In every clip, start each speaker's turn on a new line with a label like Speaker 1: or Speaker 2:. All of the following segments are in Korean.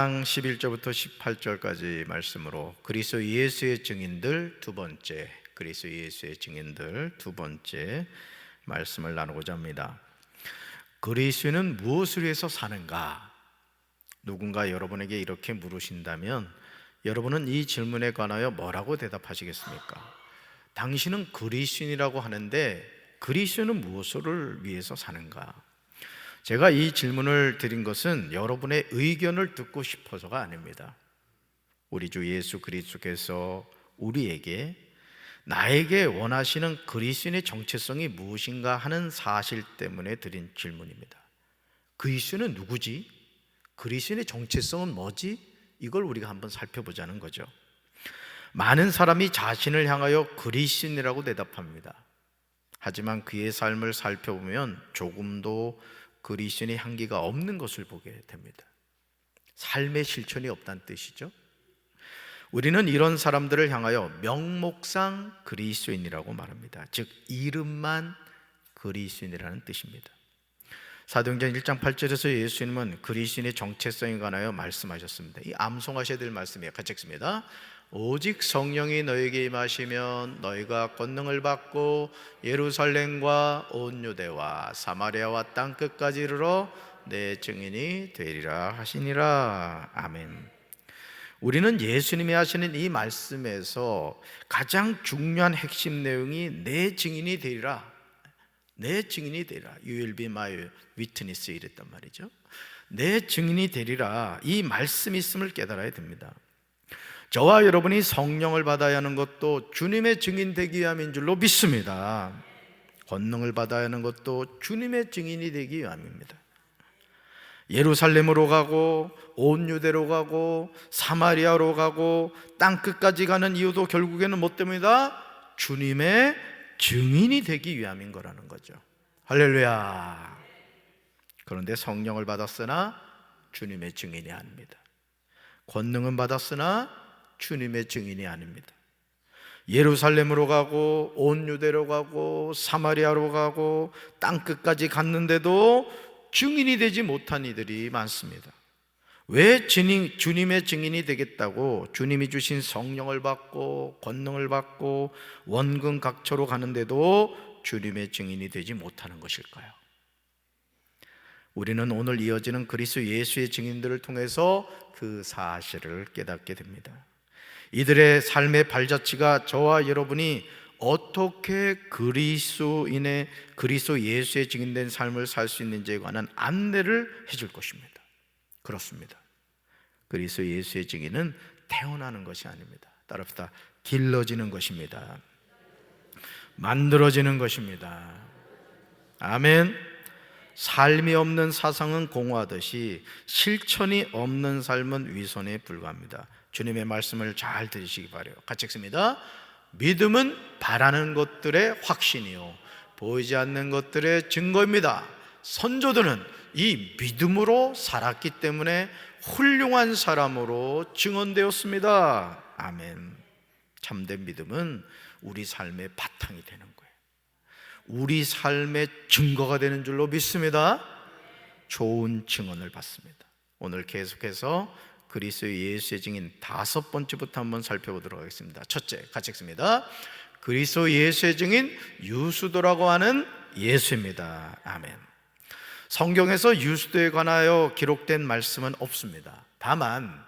Speaker 1: 11절부터 18절까지 말씀으로 그리스도 예수의 증인들 두 번째, 그리스도 예수의 증인들 두 번째 말씀을 나누고자 합니다. 그리스도는 무엇을 위해서 사는가? 누군가 여러분에게 이렇게 물으신다면 여러분은 이 질문에 관하여 뭐라고 대답하시겠습니까? 당신은 그리스도인이라고 하는데 그리스도는 무엇을 위해서 사는가? 제가 이 질문을 드린 것은 여러분의 의견을 듣고 싶어서가 아닙니다. 우리 주 예수 그리스도께서 우리에게 나에게 원하시는 그리스도인의 정체성이 무엇인가 하는 사실 때문에 드린 질문입니다. 그리스도는 누구지? 그리스도인의 정체성은 뭐지? 이걸 우리가 한번 살펴보자는 거죠. 많은 사람이 자신을 향하여 그리스도인이라고 대답합니다. 하지만 그의 삶을 살펴보면 조금도 그리스도인의 향기가 없는 것을 보게 됩니다. 삶의 실천이 없다는 뜻이죠. 우리는 이런 사람들을 향하여 명목상 그리스도인이라고 말합니다. 즉 이름만 그리스도인이라는 뜻입니다. 사도행전 1장 8절에서 예수님은 그리스도인의 정체성에 관하여 말씀하셨습니다. 이 암송하셔야 될 말씀이에요. 같이 읽습니다. 오직 성령이 너에게 임하시면 너희가 권능을 받고 예루살렘과 온 유대와 사마리아와 땅끝까지 이르러 내 증인이 되리라 하시니라. 아멘. 우리는 예수님이 하시는 이 말씀에서 가장 중요한 핵심 내용이 내 증인이 되리라, 내 증인이 되리라, You will be my witness 이랬단 말이죠. 내 증인이 되리라, 이 말씀이 있음을 깨달아야 됩니다. 저와 여러분이 성령을 받아야 하는 것도 주님의 증인 되기 위함인 줄로 믿습니다. 권능을 받아야 하는 것도 주님의 증인이 되기 위함입니다. 예루살렘으로 가고 온 유대로 가고 사마리아로 가고 땅끝까지 가는 이유도 결국에는 뭐 때문이다? 주님의 증인이 되기 위함인 거라는 거죠. 할렐루야. 그런데 성령을 받았으나 주님의 증인이 아닙니다. 권능은 받았으나 주님의 증인이 아닙니다. 예루살렘으로 가고 온 유대로 가고 사마리아로 가고 땅끝까지 갔는데도 증인이 되지 못한 이들이 많습니다. 왜 주님의 증인이 되겠다고 주님이 주신 성령을 받고 권능을 받고 원근 각처로 가는데도 주님의 증인이 되지 못하는 것일까요? 우리는 오늘 이어지는 그리스도 예수의 증인들을 통해서 그 사실을 깨닫게 됩니다. 이들의 삶의 발자취가 저와 여러분이 어떻게 그리스도 예수의 증인된 삶을 살 수 있는지에 관한 안내를 해줄 것입니다. 그렇습니다. 그리스도 예수의 증인은 태어나는 것이 아닙니다. 따라서 길러지는 것입니다. 만들어지는 것입니다. 아멘. 삶이 없는 사상은 공허하듯이 실천이 없는 삶은 위선에 불과합니다. 주님의 말씀을 잘 들으시기 바라요. 같이 읽습니다. 믿음은 바라는 것들의 확신이요 보이지 않는 것들의 증거입니다. 선조들은 이 믿음으로 살았기 때문에 훌륭한 사람으로 증언되었습니다. 아멘. 참된 믿음은 우리 삶의 바탕이 되는 거예요. 우리 삶의 증거가 되는 줄로 믿습니다. 좋은 증언을 받습니다. 오늘 계속해서 그리스도 예수의 증인 다섯 번째부터 한번 살펴보도록 하겠습니다. 첫째, 같이 읽습니다. 그리스도 예수의 증인 유수도라고 하는 예수입니다. 아멘. 성경에서 유수도에 관하여 기록된 말씀은 없습니다. 다만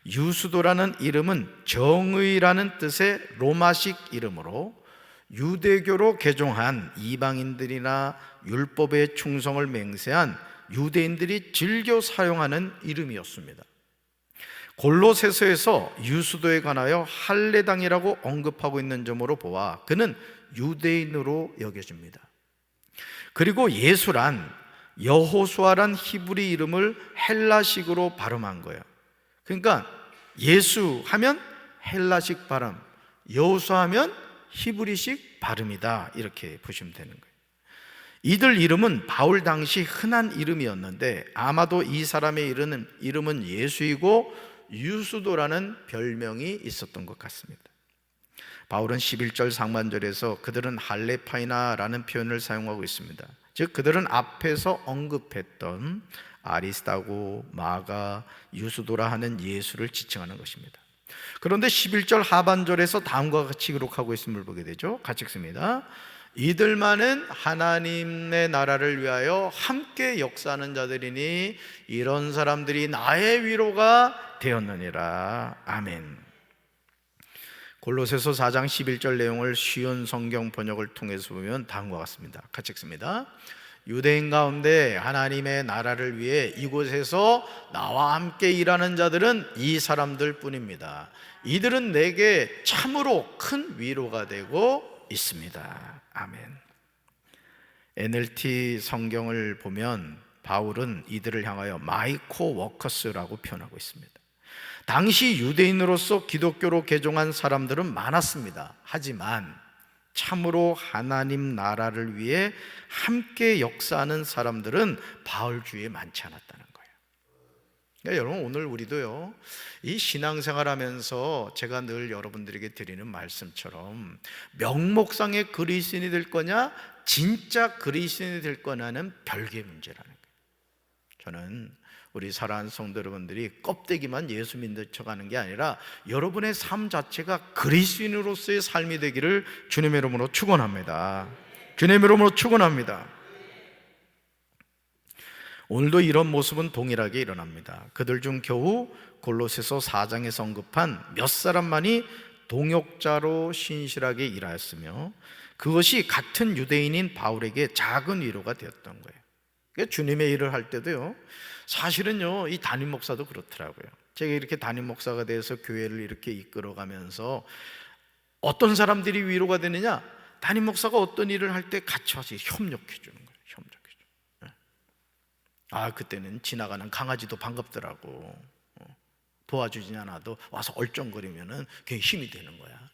Speaker 1: 유수도라는 이름은 정의라는 뜻의 로마식 이름으로 유대교로 개종한 이방인들이나 율법에 충성을 맹세한 유대인들이 즐겨 사용하는 이름이었습니다. 골로새서에서 유수도에 관하여 할례당이라고 언급하고 있는 점으로 보아 그는 유대인으로 여겨집니다. 그리고 예수란 여호수아란 히브리 이름을 헬라식으로 발음한 거예요. 그러니까 예수 하면 헬라식 발음, 여호수아 하면 히브리식 발음이다, 이렇게 보시면 되는 거예요. 이들 이름은 바울 당시 흔한 이름이었는데 아마도 이 사람의 이름은 예수이고 유수도라는 별명이 있었던 것 같습니다. 바울은 11절 상반절에서 그들은 할레파이나라는 표현을 사용하고 있습니다. 즉 그들은 앞에서 언급했던 아리스다고, 마가, 유수도라 하는 예수를 지칭하는 것입니다. 그런데 11절 하반절에서 다음과 같이 기록하고 있음을 보게 되죠. 같이 읽습니다. 이들만은 하나님의 나라를 위하여 함께 역사하는 자들이니 이런 사람들이 나의 위로가 되었느니라. 아멘. 골로새서 4장 11절 내용을 쉬운 성경 번역을 통해서 보면 다음과 같습니다. 같이 읽습니다. 유대인 가운데 하나님의 나라를 위해 이곳에서 나와 함께 일하는 자들은 이 사람들 뿐입니다. 이들은 내게 참으로 큰 위로가 되고 있습니다. 아멘. NLT 성경을 보면 바울은 이들을 향하여 마이코 워커스라고 표현하고 있습니다. 당시 유대인으로서 기독교로 개종한 사람들은 많았습니다. 하지만 참으로 하나님 나라를 위해 함께 역사하는 사람들은 바울 주위에 많지 않았다는 거예요. 그러니까 여러분, 오늘 우리도요, 이 신앙생활 하면서 제가 늘 여러분들에게 드리는 말씀처럼 명목상의 그리스도인이 될 거냐, 진짜 그리스도인이 될 거냐는 별개의 문제라는 거예요. 저는 우리 사랑하는 성도 여러분들이 껍데기만 예수 믿는 척 하는 게 아니라 여러분의 삶 자체가 그리스도인으로서의 삶이 되기를 주님의 이름으로 축원합니다. 주님의 이름으로 축원합니다. 오늘도 이런 모습은 동일하게 일어납니다. 그들 중 겨우 골로새서 4장에서 언급한 몇 사람만이 동역자로 신실하게 일하였으며 그것이 같은 유대인인 바울에게 작은 위로가 되었던 거예요. 그러니까 주님의 일을 할 때도요, 사실은요, 이 담임 목사도 그렇더라고요. 제가 이렇게 담임 목사가 돼서 교회를 이렇게 이끌어가면서 어떤 사람들이 위로가 되느냐, 담임 목사가 어떤 일을 할 때 같이 와서 협력해 주는 거예요. 협력해 줘. 아, 그때는 지나가는 강아지도 반갑더라고. 도와주지 않아도 와서 얼쩡거리면은 그게 힘이 되는 거야.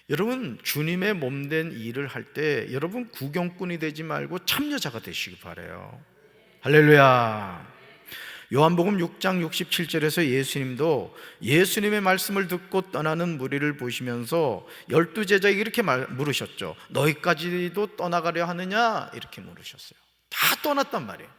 Speaker 1: 여러분, 주님의 몸된 일을 할 때 여러분 구경꾼이 되지 말고 참여자가 되시기 바라요. 할렐루야. 요한복음 6장 67절에서 예수님도 예수님의 말씀을 듣고 떠나는 무리를 보시면서 12제자에게 이렇게 물으셨죠. 너희까지도 떠나가려 하느냐? 이렇게 물으셨어요. 다 떠났단 말이에요.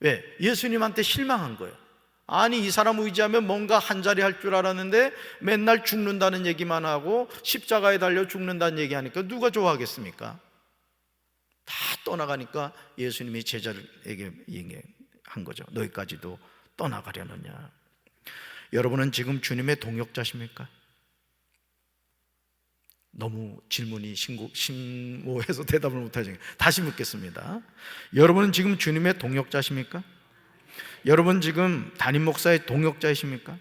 Speaker 1: 왜? 예수님한테 실망한 거예요. 아니, 이 사람 의지하면 뭔가 한 자리 할 줄 알았는데 맨날 죽는다는 얘기만 하고 십자가에 달려 죽는다는 얘기하니까 누가 좋아하겠습니까? 다 떠나가니까 예수님이 제자들에게 얘기한 거죠. 너희까지도 떠나가려느냐? 여러분은 지금 주님의 동역자십니까? 너무 질문이 심오해서 대답을 못하죠. 다시 묻겠습니다. 여러분은 지금 주님의 동역자십니까? 여러분 지금 담임 목사의 동역자이십니까?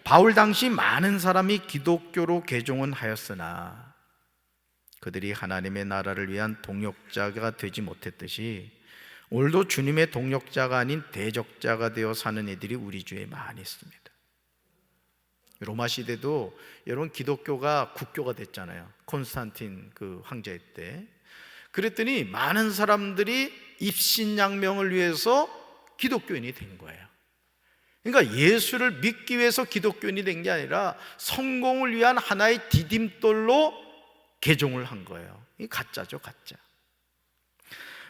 Speaker 1: 바울 당시 많은 사람이 기독교로 개종은 하였으나 그들이 하나님의 나라를 위한 동역자가 되지 못했듯이 오늘도 주님의 동역자가 아닌 대적자가 되어 사는 이들이 우리 주위에 많이 있습니다. 로마 시대도 여러분 기독교가 국교가 됐잖아요. 콘스탄틴 그 황제 때. 그랬더니 많은 사람들이 입신양명을 위해서 기독교인이 된 거예요. 그러니까 예수를 믿기 위해서 기독교인이 된 게 아니라 성공을 위한 하나의 디딤돌로 개종을 한 거예요. 이 가짜죠, 가짜.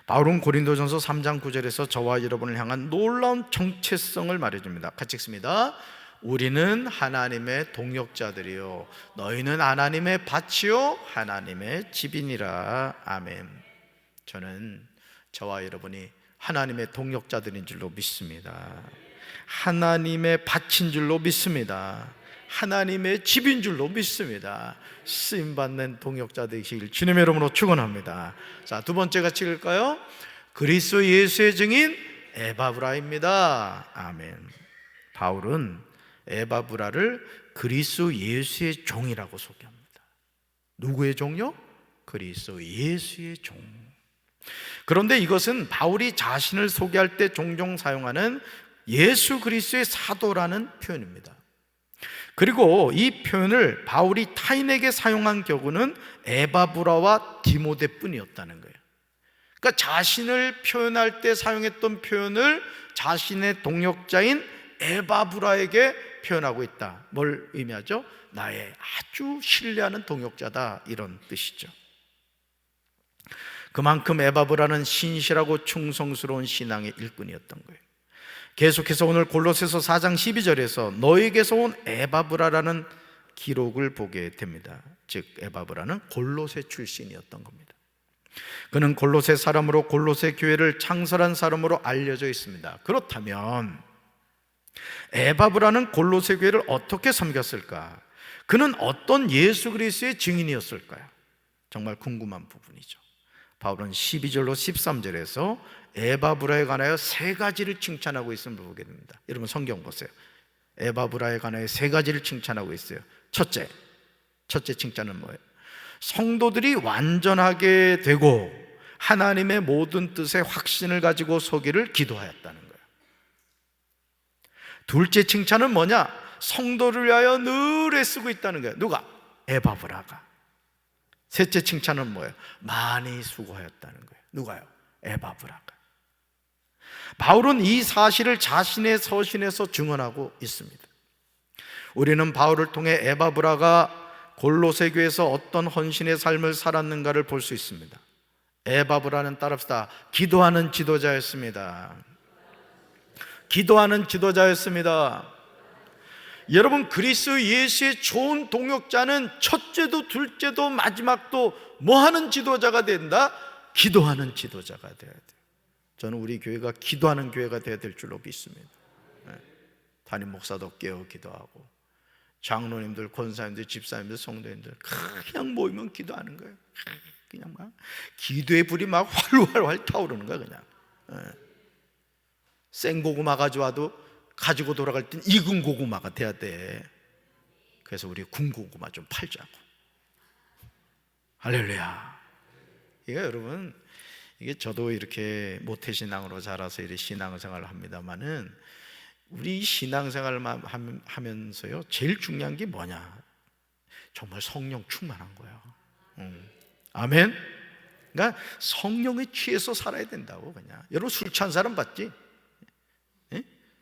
Speaker 1: 바울은 고린도전서 3장 9절에서 저와 여러분을 향한 놀라운 정체성을 말해줍니다. 같이 읽습니다. 우리는 하나님의 동역자들이요 너희는 하나님의 밭이요 하나님의 집이니라. 아멘. 저는 저와 여러분이 하나님의 동역자들인 줄로 믿습니다. 하나님의 밭인 줄로 믿습니다. 하나님의 집인 줄로 믿습니다. 쓰임받는 동역자 되시길 주님의 이름으로 축원합니다. 자, 두 번째 같이 읽을까요? 그리스도 예수의 증인 에바브라입니다. 아멘. 바울은 에바브라를 그리스도 예수의 종이라고 소개합니다. 누구의 종요? 그리스도 예수의 종. 그런데 이것은 바울이 자신을 소개할 때 종종 사용하는 예수 그리스도의 사도라는 표현입니다. 그리고 이 표현을 바울이 타인에게 사용한 경우는 에바브라와 디모데뿐이었다는 거예요. 그러니까 자신을 표현할 때 사용했던 표현을 자신의 동역자인 에바브라에게 표현하고 있다. 뭘 의미하죠? 나의 아주 신뢰하는 동역자다, 이런 뜻이죠. 그만큼 에바브라는 신실하고 충성스러운 신앙의 일꾼이었던 거예요. 계속해서 오늘 골로새서 4장 12절에서 너에게서 온 에바브라라는 기록을 보게 됩니다. 즉 에바브라는 골로새 출신이었던 겁니다. 그는 골로새 사람으로 골로새 교회를 창설한 사람으로 알려져 있습니다. 그렇다면 에바브라는 골로새 교회를 어떻게 섬겼을까? 그는 어떤 예수 그리스도의 증인이었을까요? 정말 궁금한 부분이죠. 바울은 12절로 13절에서 에바브라에 관하여 세 가지를 칭찬하고 있음을 보게 됩니다. 여러분 성경 보세요. 에바브라에 관하여 세 가지를 칭찬하고 있어요. 첫째 칭찬은 뭐예요? 성도들이 완전하게 되고 하나님의 모든 뜻에 확신을 가지고 서기를 기도하였다는 거예요. 둘째 칭찬은 뭐냐? 성도를 위하여 늘 애쓰고 있다는 거예요. 누가? 에바브라가. 셋째 칭찬은 뭐예요? 많이 수고하였다는 거예요. 누가요? 에바브라가. 바울은 이 사실을 자신의 서신에서 증언하고 있습니다. 우리는 바울을 통해 에바브라가 골로새 교회에서 어떤 헌신의 삶을 살았는가를 볼 수 있습니다. 에바브라는 따릅시다. 기도하는 지도자였습니다. 기도하는 지도자였습니다. 여러분 그리스도 예수의 좋은 동역자는 첫째도 둘째도 마지막도 뭐 하는 지도자가 된다? 기도하는 지도자가 돼야 돼요. 저는 우리 교회가 기도하는 교회가 돼야 될 줄로 믿습니다. 담임 목사도 깨어 기도하고 장로님들, 권사님들, 집사님들, 성도님들 그냥 모이면 기도하는 거예요. 그냥 막 기도의 불이 막 활활 타오르는 거야. 그냥 생고구마 가져와도 가지고 돌아갈 땐 익은 고구마가 돼야 돼. 그래서 우리 군고구마 좀 팔자고. 할렐루야. 이게 여러분, 이게 저도 이렇게 모태신앙으로 자라서 이렇게 신앙생활을 합니다만은 우리 신앙생활을 하면서요 제일 중요한 게 뭐냐? 정말 성령 충만한 거예요. 아멘. 그러니까 성령에 취해서 살아야 된다고. 그냥 여러분 술 취한 사람 봤지?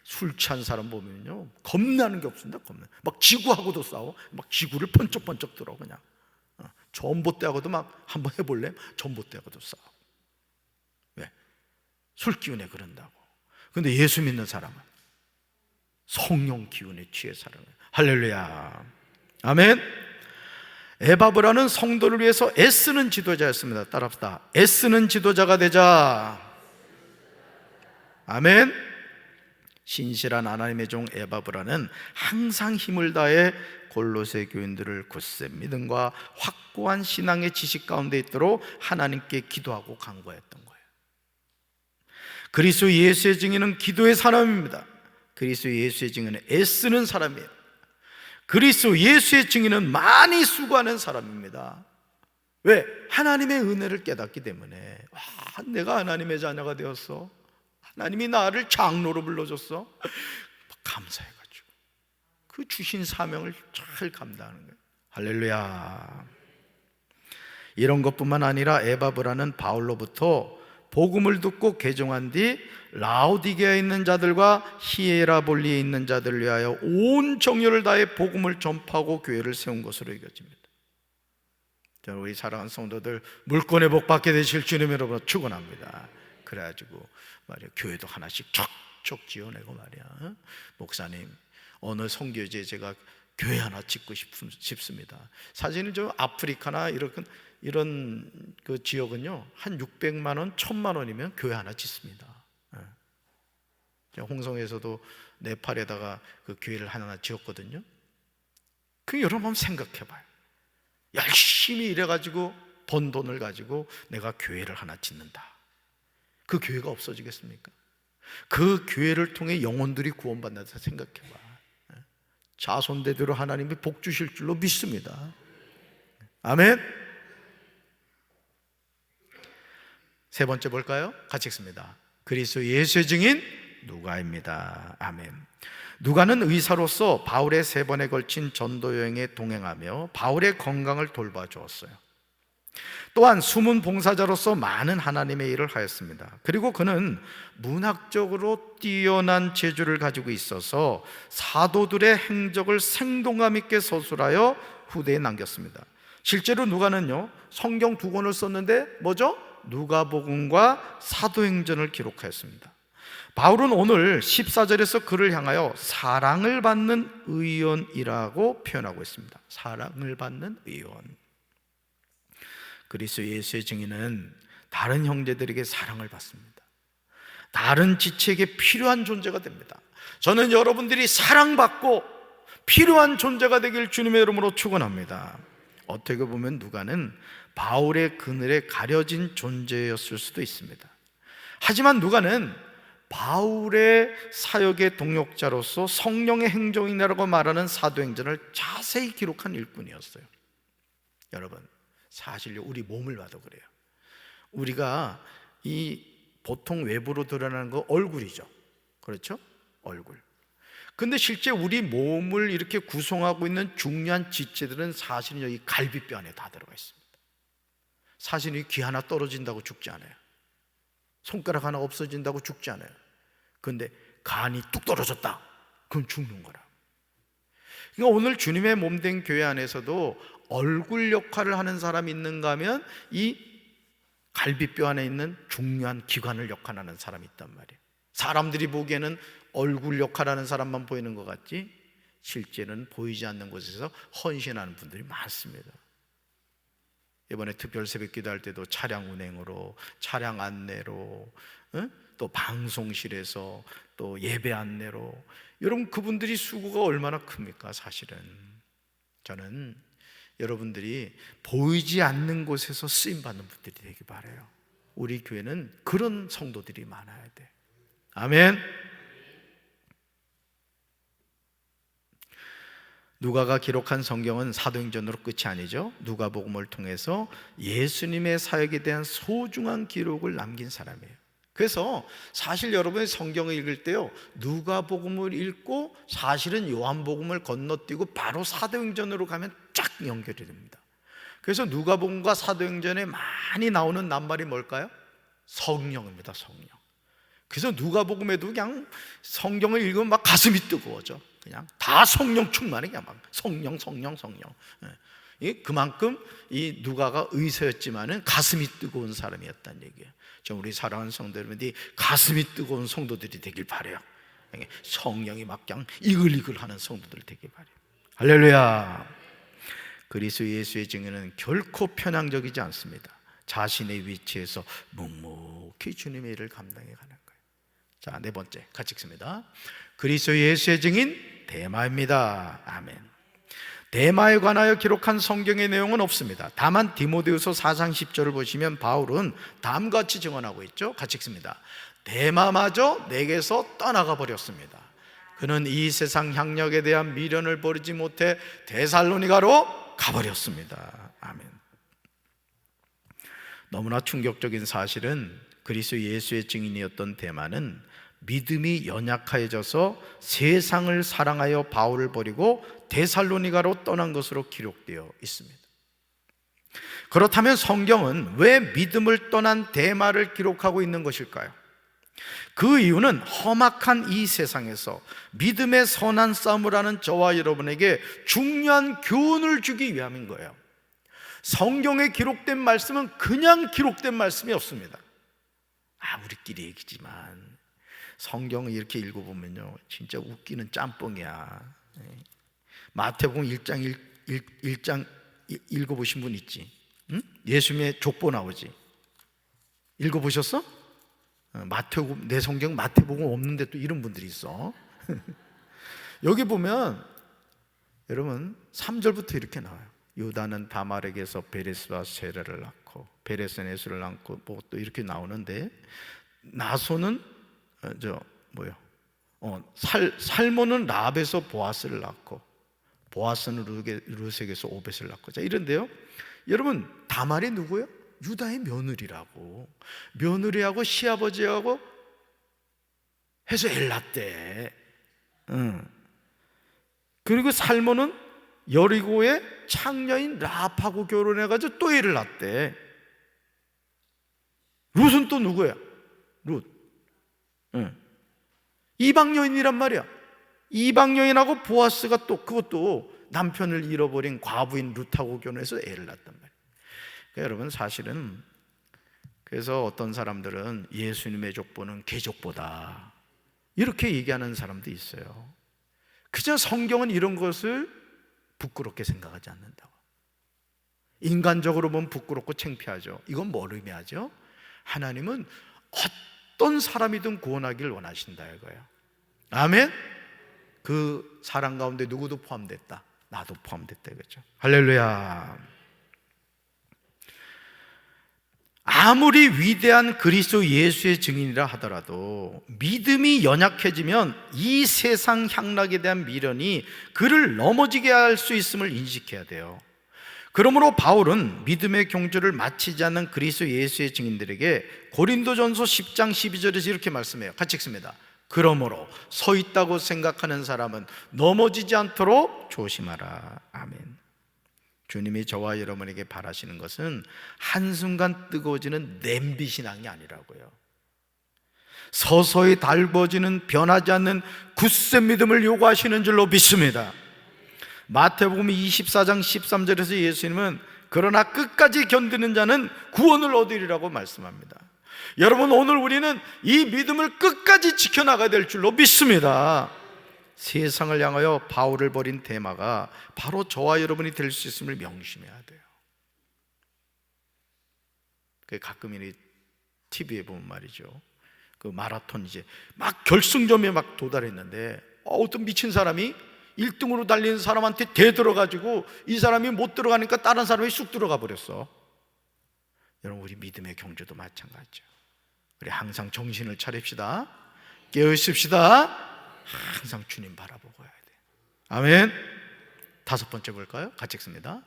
Speaker 1: 술 취한 사람 보면요 겁나는 게 없습니다. 막 지구하고도 싸워. 막 지구를 번쩍번쩍 들어. 그냥 전봇대하고도 막 한번 해볼래? 전봇대하고도 싸워. 왜? 술 기운에 그런다고. 근데 예수 믿는 사람은 성령 기운에 취해 살아요. 할렐루야. 아멘. 에바브라는 성도를 위해서 애쓰는 지도자였습니다. 따라합시다. 애쓰는 지도자가 되자. 아멘. 신실한 하나님의 종 에바브라는 항상 힘을 다해 골로새 교인들을 굳세 믿음과 확고한 신앙의 지식 가운데 있도록 하나님께 기도하고 간구했던 거예요. 그리스도 예수의 증인은 기도의 사람입니다. 그리스도 예수의 증인은 애쓰는 사람이에요. 그리스도 예수의 증인은 많이 수고하는 사람입니다. 왜? 하나님의 은혜를 깨닫기 때문에. 내가 하나님의 자녀가 되었어. 하나님이 나를 장로로 불러줬어. 감사해가지고 그 주신 사명을 잘 감당하는 거예요. 할렐루야. 이런 것뿐만 아니라 에바브라는 바울로부터 복음을 듣고 개종한 뒤 라오디게아에 있는 자들과 히에라볼리에 있는 자들을 위하여 온 정열을 다해 복음을 전파하고 교회를 세운 것으로 여겨집니다. 우리 사랑하는 성도들 물권의 복 받게 되실 주님 여러분 축원합니다. 그래가지고 말이야 교회도 하나씩 척척 지어내고 말이야. 목사님 어느 선교지에 제가 교회 하나 짓고 싶습니다. 사실은 좀 아프리카나 이런 그 지역은요 한 600만 원, 1000만 원이면 교회 하나 짓습니다. 홍성에서도 네팔에다가 그 교회를 하나 지었거든요. 그 여러분 한번 생각해봐요. 열심히 일해가지고 번 돈을 가지고 내가 교회를 하나 짓는다. 그 교회가 없어지겠습니까? 그 교회를 통해 영혼들이 구원받는다 생각해봐. 자손대대로 하나님이 복 주실 줄로 믿습니다. 아멘. 세 번째 볼까요? 같이 읽습니다. 그리스도 예수의 증인 누가입니다. 아멘. 누가는 의사로서 바울의 3번에 걸친 전도 여행에 동행하며 바울의 건강을 돌봐주었어요. 또한 숨은 봉사자로서 많은 하나님의 일을 하였습니다. 그리고 그는 문학적으로 뛰어난 재주를 가지고 있어서 사도들의 행적을 생동감 있게 서술하여 후대에 남겼습니다. 실제로 누가는요 성경 2권을 썼는데 뭐죠? 누가복음과 사도행전을 기록하였습니다. 바울은 오늘 14절에서 그를 향하여 사랑을 받는 의원이라고 표현하고 있습니다. 사랑을 받는 의원. 그리스도 예수의 증인은 다른 형제들에게 사랑을 받습니다. 다른 지체에게 필요한 존재가 됩니다. 저는 여러분들이 사랑받고 필요한 존재가 되길 주님의 이름으로 축원합니다. 어떻게 보면 누가는 바울의 그늘에 가려진 존재였을 수도 있습니다. 하지만 누가는 바울의 사역의 동역자로서 성령의 행정이라고 말하는 사도행전을 자세히 기록한 일꾼이었어요. 여러분, 사실 우리 몸을 봐도 그래요. 우리가 이 보통 외부로 드러나는 거 얼굴이죠. 그렇죠? 얼굴. 근데 실제 우리 몸을 이렇게 구성하고 있는 중요한 지체들은 사실은 여기 갈비뼈 안에 다 들어가 있습니다. 사실 이 귀 하나 떨어진다고 죽지 않아요. 손가락 하나 없어진다고 죽지 않아요. 그런데 간이 뚝 떨어졌다, 그럼 죽는 거라. 그러니까 오늘 주님의 몸된 교회 안에서도 얼굴 역할을 하는 사람이 있는가 하면 이 갈비뼈 안에 있는 중요한 기관을 역할하는 사람이 있단 말이에요. 사람들이 보기에는 얼굴 역할하는 사람만 보이는 것 같지 실제는 보이지 않는 곳에서 헌신하는 분들이 많습니다. 이번에 특별 새벽 기도할 때도 차량 운행으로, 차량 안내로, 또 방송실에서 또 예배 안내로, 여러분 그분들이 수고가 얼마나 큽니까? 사실은 저는 여러분들이 보이지 않는 곳에서 쓰임받는 분들이 되기 바라요. 우리 교회는 그런 성도들이 많아야 돼. 아멘. 누가가 기록한 성경은 사도행전으로 끝이 아니죠. 누가복음을 통해서 예수님의 사역에 대한 소중한 기록을 남긴 사람이에요. 그래서 사실 여러분이 성경을 읽을 때요, 누가복음을 읽고 사실은 요한복음을 건너뛰고 바로 사도행전으로 가면 쫙 연결이 됩니다. 그래서 누가복음과 사도행전에 많이 나오는 낱말이 뭘까요? 성령입니다. 성령. 그래서 누가복음에도 그냥 성경을 읽으면 막 가슴이 뜨거워져. 그냥 다 성령 충만해. 그냥 막 성령. 그만큼 이 누가가 의사였지만은 가슴이 뜨거운 사람이었다는 얘기예요. 저 우리 사랑하는 성도 여러분들이 가슴이 뜨거운 성도들이 되길 바라요. 성령이 막 그냥 이글이글하는 성도들 되길 바라요. 할렐루야. 그리스도 예수의 증인은 결코 편향적이지 않습니다. 자신의 위치에서 묵묵히 주님의 일을 감당해 가는 거예요. 자, 네 번째 같이 읽습니다. 그리스도 예수의 증인 데마입니다. 아멘. 데마에 관하여 기록한 성경의 내용은 없습니다. 다만 디모데후서 4장 10절을 보시면 바울은 다음과 같이 증언하고 있죠. 같이 읽습니다. 데마마저 내게서 떠나가 버렸습니다. 그는 이 세상 향락에 대한 미련을 버리지 못해 데살로니가로 가버렸습니다. 아멘. 너무나 충격적인 사실은 그리스도 예수의 증인이었던 데마는 믿음이 연약해져서 세상을 사랑하여 바울을 버리고 데살로니가로 떠난 것으로 기록되어 있습니다. 그렇다면 성경은 왜 믿음을 떠난 데마를 기록하고 있는 것일까요? 그 이유는 험악한 이 세상에서 믿음의 선한 싸움을 하는 저와 여러분에게 중요한 교훈을 주기 위함인 거예요. 성경에 기록된 말씀은 그냥 기록된 말씀이 없습니다. 우리끼리 얘기지만 성경을 이렇게 읽어보면요, 진짜 웃기는 짬뽕이야. 마태복음 1장 읽어보신 분 있지? 응? 예수님의 족보 나오지? 읽어보셨어? 마태복음, 내 성경 마태복음 없는데 또 이런 분들이 있어. 여기 보면 여러분 3절부터 이렇게 나와요. 유다는 다말에게서 베레스와 세라를 낳고 베레스는 에스를 낳고 뭐 또 이렇게 나오는데, 나소는 살몬은 라합에서 보아스를 낳고 보아스는 루sek에서 오벳을 낳고. 자, 이런데요, 여러분 다말이 누구예요? 유다의 며느리라고. 며느리하고 시아버지하고 해서 애를 낳대. 그리고 살몬은 여리고의 창녀인 라합하고 결혼해가지고 또 애를 낳대. 룻은 또 누구야? 룻. 이방 여인이란 말이야. 이방 여인하고 보아스가 또 그것도 남편을 잃어버린 과부인 룻하고 결혼해서 애를 낳았단 말이에요. 그러니까 여러분 사실은 그래서 어떤 사람들은 예수님의 족보는 개족보다 이렇게 얘기하는 사람도 있어요. 그저 성경은 이런 것을 부끄럽게 생각하지 않는다고. 인간적으로 보면 부끄럽고 창피하죠. 이건 뭘 의미하죠? 하나님은 어떤 사람이든 구원하기를 원하신다 이거예요. 아멘? 그 사랑 가운데 누구도 포함됐다. 나도 포함됐다 이거죠. 할렐루야. 아무리 위대한 그리스도 예수의 증인이라 하더라도 믿음이 연약해지면 이 세상 향락에 대한 미련이 그를 넘어지게 할 수 있음을 인식해야 돼요. 그러므로 바울은 믿음의 경주를 마치지 않는 그리스도 예수의 증인들에게 고린도전서 10장 12절에서 이렇게 말씀해요. 같이 읽습니다. 그러므로 서 있다고 생각하는 사람은 넘어지지 않도록 조심하라. 아멘. 주님이 저와 여러분에게 바라시는 것은 한순간 뜨거워지는 냄비 신앙이 아니라고요. 서서히 달궈지는 변하지 않는 굳센 믿음을 요구하시는 줄로 믿습니다. 마태복음 24장 13절에서 예수님은 그러나 끝까지 견디는 자는 구원을 얻으리라고 말씀합니다. 여러분, 오늘 우리는 이 믿음을 끝까지 지켜나가야 될 줄로 믿습니다. 세상을 향하여 바울을 버린 데마가 바로 저와 여러분이 될 수 있음을 명심해야 돼요. 가끔 이 TV에 보면 말이죠, 그 마라톤 이제 막 결승점에 막 도달했는데 어떤 미친 사람이 1등으로 달리는 사람한테 대들어가지고 이 사람이 못 들어가니까 다른 사람이 쑥 들어가 버렸어. 여러분, 우리 믿음의 경주도 마찬가지죠. 우리 항상 정신을 차립시다. 깨어 있읍시다. 항상 주님 바라보고 해야 돼. 아멘. 5번째 볼까요? 같이 읽습니다.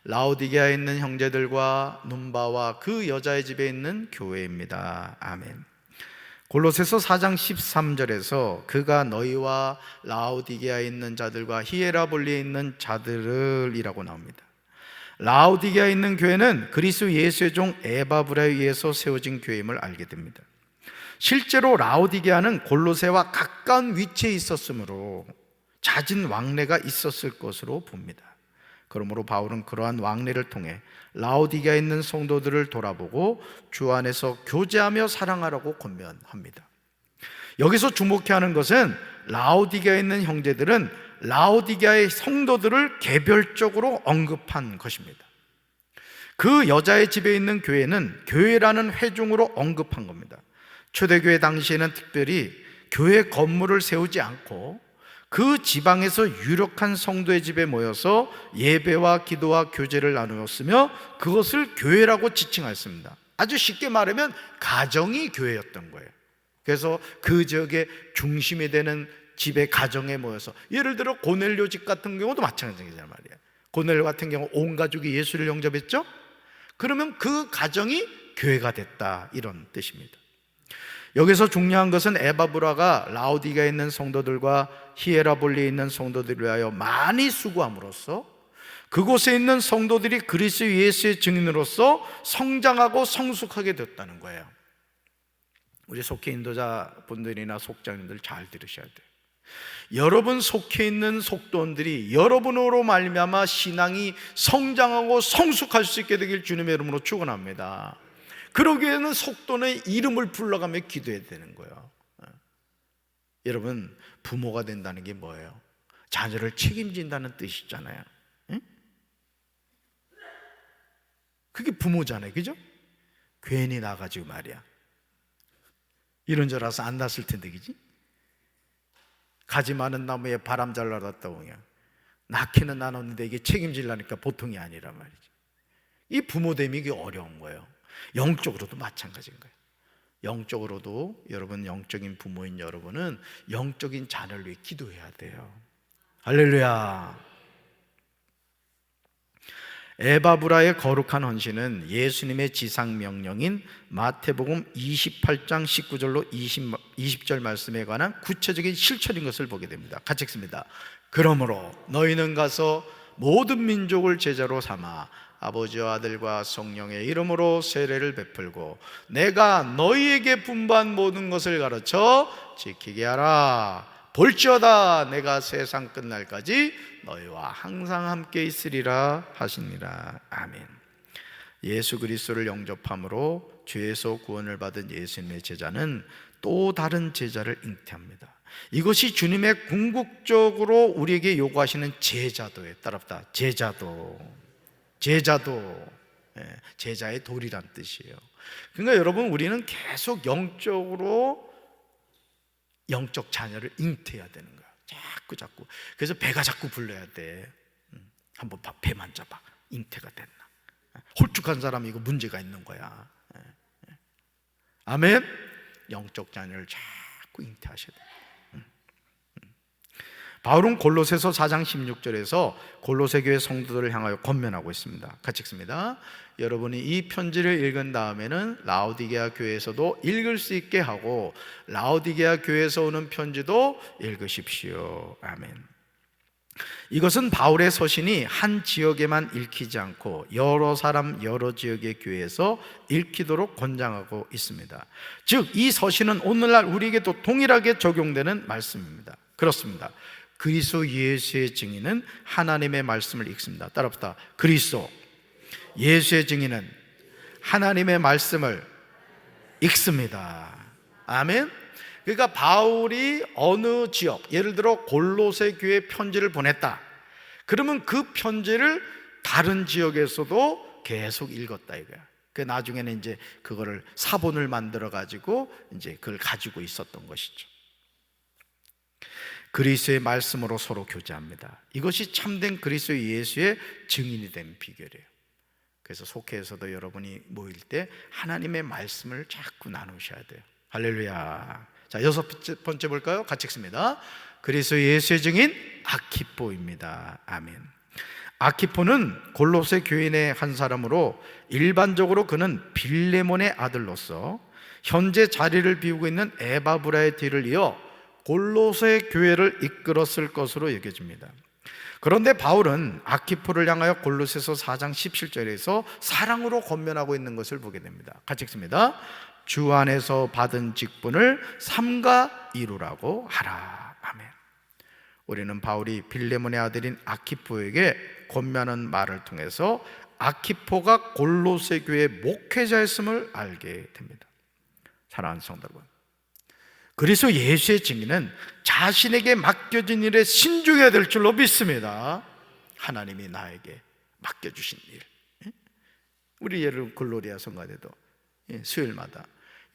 Speaker 1: 라오디게아에 있는 형제들과 눈바와 그 여자의 집에 있는 교회입니다. 아멘. 골로새서 4장 13절에서 그가 너희와 라오디게아에 있는 자들과 히에라볼리에 있는 자들이라고 나옵니다. 라오디게아에 있는 교회는 그리스도 예수의 종 에바브라에 의해서 세워진 교회임을 알게 됩니다. 실제로 라오디게아는 골로새와 가까운 위치에 있었으므로 잦은 왕래가 있었을 것으로 봅니다. 그러므로 바울은 그러한 왕래를 통해 라오디게아에 있는 성도들을 돌아보고 주 안에서 교제하며 사랑하라고 권면합니다. 여기서 주목해야 하는 것은 라오디게아에 있는 형제들은 라오디게아의 성도들을 개별적으로 언급한 것입니다. 그 여자의 집에 있는 교회는 교회라는 회중으로 언급한 겁니다. 초대교회 당시에는 특별히 교회 건물을 세우지 않고 그 지방에서 유력한 성도의 집에 모여서 예배와 기도와 교제를 나누었으며 그것을 교회라고 지칭했습니다. 아주 쉽게 말하면 가정이 교회였던 거예요. 그래서 그 지역의 중심이 되는 집의 가정에 모여서, 예를 들어 고넬료 집 같은 경우도 마찬가지잖아요 말이에요. 고넬료 같은 경우 온 가족이 예수를 영접했죠. 그러면 그 가정이 교회가 됐다, 이런 뜻입니다. 여기서 중요한 것은 에바브라가 라오디게아에 있는 성도들과 히에라볼리에 있는 성도들을 위하여 많이 수고함으로써 그곳에 있는 성도들이 그리스도 예수의 증인으로서 성장하고 성숙하게 됐다는 거예요. 우리 속해 인도자 분들이나 속장님들 잘 들으셔야 돼요. 여러분 속해 있는 속도원들이 여러분으로 말미암아 신앙이 성장하고 성숙할 수 있게 되길 주님의 이름으로 축원합니다. 그러기 위해서는 속도의 이름을 불러가며 기도해야 되는 거예요. 여러분, 부모가 된다는 게 뭐예요? 자녀를 책임진다는 뜻이잖아요. 응? 그게 부모잖아요, 그죠? 괜히 나가지고 말이야, 이런 줄 알아서 안 났을 텐데, 그지? 가지 많은 나무에 바람 잘 날았다고 그냥 낳기는 나눴는데 이게 책임질라니까 보통이 아니란 말이죠. 이 부모됨이 이게 어려운 거예요. 영적으로도 마찬가지인 거예요. 영적으로도 여러분, 영적인 부모인 여러분은 영적인 자녀를 위해 기도해야 돼요. 할렐루야. 에바브라의 거룩한 헌신은 예수님의 지상명령인 마태복음 28장 19절로 20절 말씀에 관한 구체적인 실천인 것을 보게 됩니다. 같이 읽습니다. 그러므로 너희는 가서 모든 민족을 제자로 삼아 아버지와 아들과 성령의 이름으로 세례를 베풀고 내가 너희에게 분부한 모든 것을 가르쳐 지키게 하라. 볼지어다 내가 세상 끝날까지 너희와 항상 함께 있으리라 하시니라. 아멘. 예수 그리스도를 영접함으로 죄에서 구원을 받은 예수님의 제자는 또 다른 제자를 잉태합니다. 이것이 주님의 궁극적으로 우리에게 요구하시는 제자도에 따릅니다. 제자도, 제자의 도리란 뜻이에요. 그러니까 여러분, 우리는 계속 영적으로 영적 자녀를 잉태해야 되는 거야. 자꾸. 그래서 배가 자꾸 불러야 돼. 한번 배 만져봐. 잉태가 됐나? 홀쭉한 사람이 이거 문제가 있는 거야. 아멘. 영적 자녀를 자꾸 잉태하셔야 돼. 바울은 골로새서 4장 16절에서 골로새 교회 성도들을 향하여 권면하고 있습니다. 같이 읽습니다. 여러분이 이 편지를 읽은 다음에는 라오디게아 교회에서도 읽을 수 있게 하고 라오디게아 교회에서 오는 편지도 읽으십시오. 아멘. 이것은 바울의 서신이 한 지역에만 읽히지 않고 여러 사람 여러 지역의 교회에서 읽히도록 권장하고 있습니다. 즉, 이 서신은 오늘날 우리에게도 동일하게 적용되는 말씀입니다. 그렇습니다. 그리스도 예수의 증인은 하나님의 말씀을 읽습니다. 따라합시다. 그리스도 예수의 증인은 하나님의 말씀을 읽습니다. 아멘. 그러니까 바울이 어느 지역, 예를 들어 골로새 교회에 편지를 보냈다. 그러면 그 편지를 다른 지역에서도 계속 읽었다 이거야. 그 나중에는 이제 그거를 사본을 만들어 가지고 이제 그걸 가지고 있었던 것이죠. 그리스도의 말씀으로 서로 교제합니다. 이것이 참된 그리스도 예수의 증인이 된 비결이에요. 그래서 속회에서도 여러분이 모일 때 하나님의 말씀을 자꾸 나누셔야 돼요. 할렐루야. 자, 6번째 볼까요? 같이 읽습니다. 그리스도 예수의 증인 아키포입니다. 아멘. 아키포는 골로새 교인의 한 사람으로 일반적으로 그는 빌레몬의 아들로서 현재 자리를 비우고 있는 에바브라의 뒤를 이어 골로새 교회를 이끌었을 것으로 여겨집니다. 그런데 바울은 아키포를 향하여 골로새서 4장 17절에서 사랑으로 권면하고 있는 것을 보게 됩니다. 같이 읽습니다. 주 안에서 받은 직분을 삼가 이루라고 하라. 아멘. 우리는 바울이 빌레몬의 아들인 아키포에게 권면하는 말을 통해서 아키포가 골로새 교회의 목회자였음을 알게 됩니다. 사랑하는 성도 여러분, 그리스도 예수의 증인은 자신에게 맡겨진 일에 신중해야 될 줄로 믿습니다. 하나님이 나에게 맡겨주신 일, 우리 예를 글로리아 성가대도 수요일마다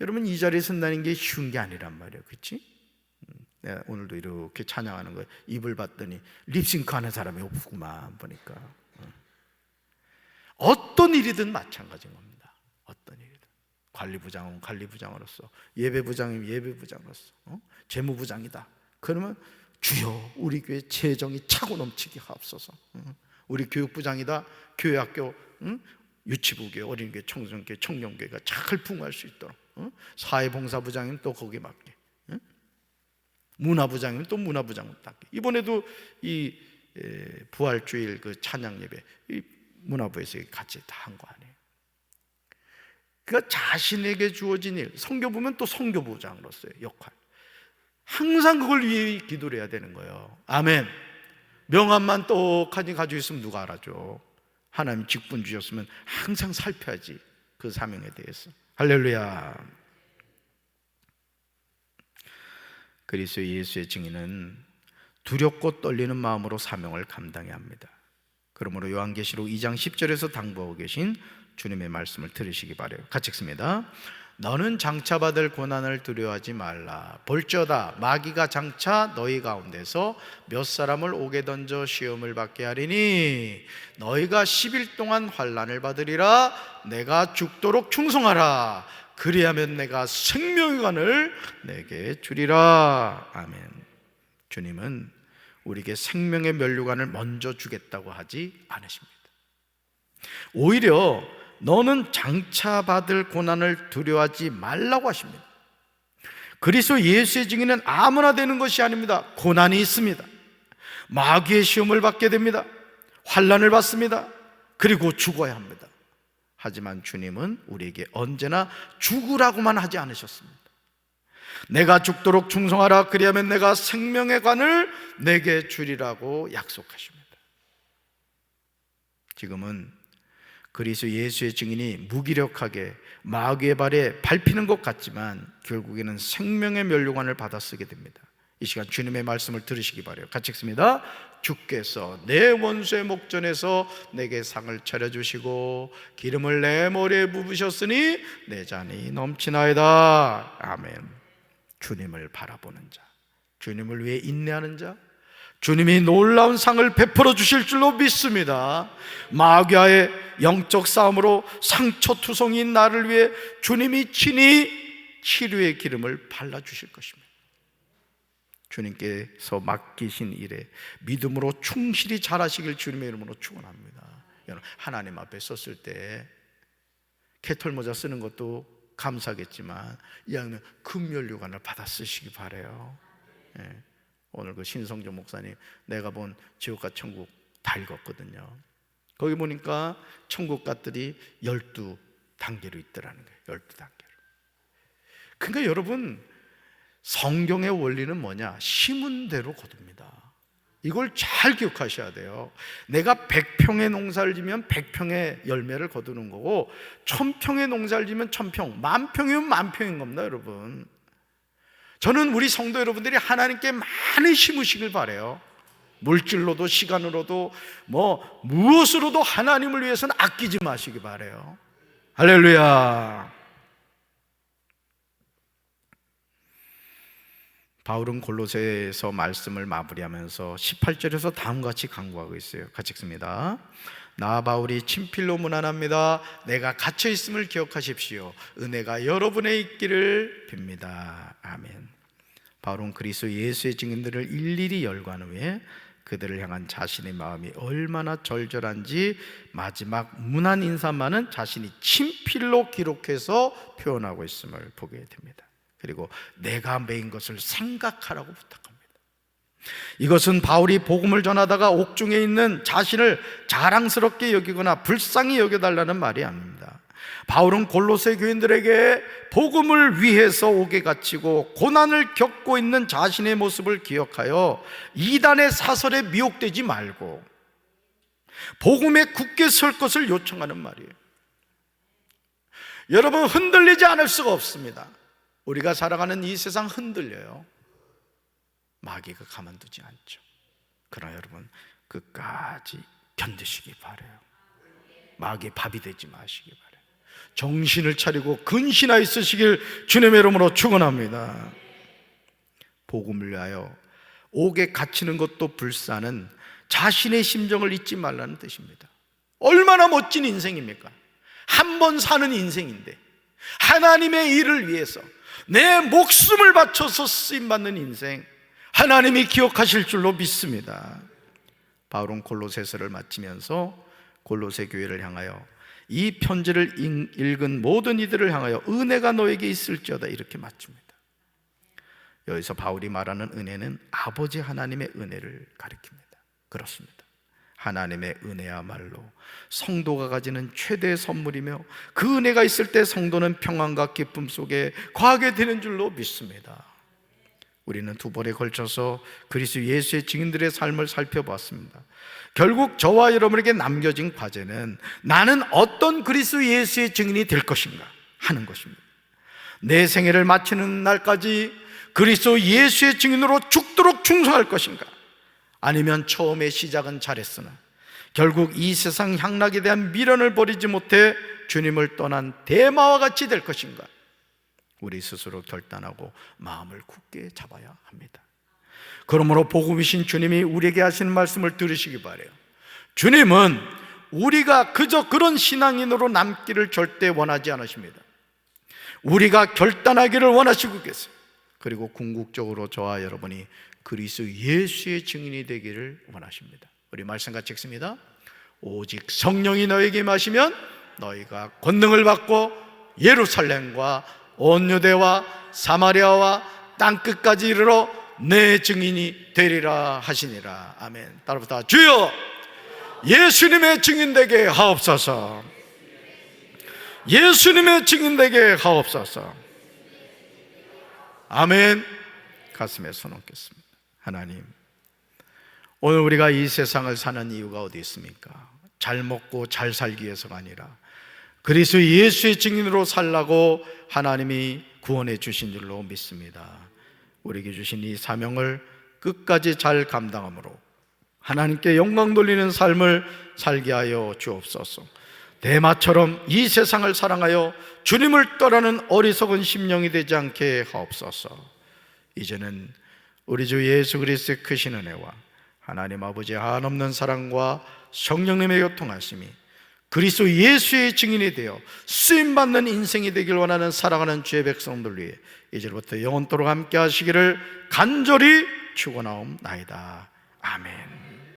Speaker 1: 여러분 이 자리에 선다는 게 쉬운 게 아니란 말이에요. 그렇지? 내가 오늘도 이렇게 찬양하는 거 입을 봤더니 립싱크 하는 사람이 없구만 보니까. 어떤 일이든 마찬가지인 겁니다. 어떤 일이든. 관리부장은 관리부장으로서, 예배부장이면 예배부장으로서, 재무부장이다. 그러면 주여 우리 교회 재정이 차고 넘치게 하옵소서. 우리 교육부장이다. 교회학교, 유치부교회, 어린이교회, 청소년교회, 청년교회가 잘 풍부할 수 있도록. 사회봉사부장이면 또 거기에 맞게. 문화부장이면 또 문화부장을 닦게. 이번에도 이 부활주일 그 찬양 예배 이 문화부에서 같이 다 한 거 아니에요. 그러니까 자신에게 주어진 일, 선교부면 또 선교부장으로서의 역할, 항상 그걸 위해 기도를 해야 되는 거예요. 아멘. 명함만 똑하니 가지고 있으면 누가 알아줘. 하나님 직분 주셨으면 항상 살펴야지 그 사명에 대해서. 할렐루야. 그리스도 예수의 증인은 두렵고 떨리는 마음으로 사명을 감당해야 합니다. 그러므로 요한계시록 2장 10절에서 당부하고 계신 주님의 말씀을 들으시기 바라요. 같이 읽습니다. 너는 장차 받을 고난을 두려워하지 말라. 볼지어다 마귀가 장차 너희 가운데서 몇 사람을 옥에 던져 시험을 받게 하리니 너희가 10일 동안 환난을 받으리라. 내가 죽도록 충성하라. 그리하면 내가 생명의 관을 내게 주리라. 아멘. 주님은 우리에게 생명의 면류관을 먼저 주겠다고 하지 않으십니다. 오히려 너는 장차 받을 고난을 두려워하지 말라고 하십니다. 그리스도 예수의 증인은 아무나 되는 것이 아닙니다. 고난이 있습니다. 마귀의 시험을 받게 됩니다. 환난을 받습니다. 그리고 죽어야 합니다. 하지만 주님은 우리에게 언제나 죽으라고만 하지 않으셨습니다. 내가 죽도록 충성하라. 그리하면 내가 생명의 관을 내게 주리라고 약속하십니다. 지금은 그리스도 예수의 증인이 무기력하게 마귀의 발에 밟히는 것 같지만 결국에는 생명의 면류관을 받아 쓰게 됩니다. 이 시간 주님의 말씀을 들으시기 바라요. 같이 읽습니다. 주께서 내 원수의 목전에서 내게 상을 차려주시고 기름을 내 머리에 부으셨으니 내 잔이 넘치나이다. 아멘. 주님을 바라보는 자, 주님을 위해 인내하는 자, 주님이 놀라운 상을 베풀어 주실 줄로 믿습니다. 마귀와의 영적 싸움으로 상처투성인 나를 위해 주님이 친히 치료의 기름을 발라주실 것입니다. 주님께서 맡기신 일에 믿음으로 충실히 잘하시길 주님의 이름으로 축원합니다. 여러분, 하나님 앞에 섰을 때 개털모자 쓰는 것도 감사하겠지만 이왕이면 금면류관을 받아 쓰시기 바라요. 예. 오늘 그 신성조 목사님 내가 본 지옥과 천국 다 읽었거든요. 거기 보니까 천국갓들이 12단계로 있더라는 거예요. 12단계로. 그러니까 여러분, 성경의 원리는 뭐냐? 심은 대로 거둡니다. 이걸 잘 기억하셔야 돼요. 내가 100평의 농사를 지면 100평의 열매를 거두는 거고 1000평의 농사를 지면 1000평, 10,000평이면 10,000평인 겁니다, 여러분. 저는 우리 성도 여러분들이 하나님께 많이 심으시길 바라요. 물질로도 시간으로도 무엇으로도 하나님을 위해서는 아끼지 마시기 바라요. 할렐루야. 바울은 골로새에서 말씀을 마무리하면서 18절에서 다음과 같이 강구하고 있어요. 같이 읽습니다. 나 바울이 친필로 문안합니다. 내가 갇혀 있음을 기억하십시오. 은혜가 여러분의 있기를 빕니다. 아멘. 바울은 그리스도 예수의 증인들을 일일이 열거한 후에 그들을 향한 자신의 마음이 얼마나 절절한지 마지막 문안 인사만은 자신이 친필로 기록해서 표현하고 있음을 보게 됩니다. 그리고 내가 매인 것을 생각하라고 부탁합니다. 이것은 바울이 복음을 전하다가 옥중에 있는 자신을 자랑스럽게 여기거나 불쌍히 여겨달라는 말이 아닙니다. 바울은 골로새 교인들에게 복음을 위해서 옥에 갇히고 고난을 겪고 있는 자신의 모습을 기억하여 이단의 사설에 미혹되지 말고 복음에 굳게 설 것을 요청하는 말이에요. 여러분, 흔들리지 않을 수가 없습니다. 우리가 살아가는 이 세상 흔들려요. 마귀가 가만두지 않죠. 그러나 여러분, 끝까지 견디시기 바라요. 마귀의 밥이 되지 마시기 바라요. 정신을 차리고 근신하 있으시길 주님의 이름으로 축원합니다. 복음을 위하여 옥에 갇히는 것도 불사는 자신의 심정을 잊지 말라는 뜻입니다. 얼마나 멋진 인생입니까? 한 번 사는 인생인데 하나님의 일을 위해서 내 목숨을 바쳐서 쓰임받는 인생, 하나님이 기억하실 줄로 믿습니다. 바울은 골로새서를 마치면서 골로새 교회를 향하여 이 편지를 읽은 모든 이들을 향하여 은혜가 너에게 있을지어다 이렇게 마칩니다. 여기서 바울이 말하는 은혜는 아버지 하나님의 은혜를 가리킵니다. 그렇습니다. 하나님의 은혜야말로 성도가 가지는 최대의 선물이며 그 은혜가 있을 때 성도는 평안과 기쁨 속에 거하게 되는 줄로 믿습니다. 우리는 두 번에 걸쳐서 그리스도 예수의 증인들의 삶을 살펴봤습니다. 결국 저와 여러분에게 남겨진 과제는 나는 어떤 그리스도 예수의 증인이 될 것인가 하는 것입니다. 내 생애를 마치는 날까지 그리스도 예수의 증인으로 죽도록 충성할 것인가, 아니면 처음에 시작은 잘했으나 결국 이 세상 향락에 대한 미련을 버리지 못해 주님을 떠난 대마와 같이 될 것인가, 우리 스스로 결단하고 마음을 굳게 잡아야 합니다. 그러므로 복음이신 주님이 우리에게 하시는 말씀을 들으시기 바라요. 주님은 우리가 그저 그런 신앙인으로 남기를 절대 원하지 않으십니다. 우리가 결단하기를 원하시고 계세요. 그리고 궁극적으로 저와 여러분이 그리스도 예수의 증인이 되기를 원하십니다. 우리 말씀 같이 읽습니다. 오직 성령이 너에게 임하시면 너희가 권능을 받고 예루살렘과 온 유대와 사마리아와 땅끝까지 이르러 내 증인이 되리라 하시니라. 아멘. 따라부터 주여 예수님의 증인 되게 하옵소서. 예수님의 증인 되게 하옵소서. 아멘. 가슴에 손 얹겠습니다. 하나님, 오늘 우리가 이 세상을 사는 이유가 어디 있습니까? 잘 먹고 잘 살기 위해서가 아니라 그리스도 예수의 증인으로 살라고 하나님이 구원해 주신 줄로 믿습니다. 우리에게 주신 이 사명을 끝까지 잘 감당함으로 하나님께 영광 돌리는 삶을 살게 하여 주옵소서. 대마처럼 이 세상을 사랑하여 주님을 떠나는 어리석은 심령이 되지 않게 하옵소서. 이제는 우리 주 예수 그리스도의 크신 은혜와 하나님 아버지의 한없는 사랑과 성령님의 교통하심이 그리스도 예수의 증인이 되어 쓰임받는 인생이 되길 원하는 사랑하는 주의 백성들 위해 이제부터 영원토록 함께 하시기를 간절히 축원하옵나이다. 아멘.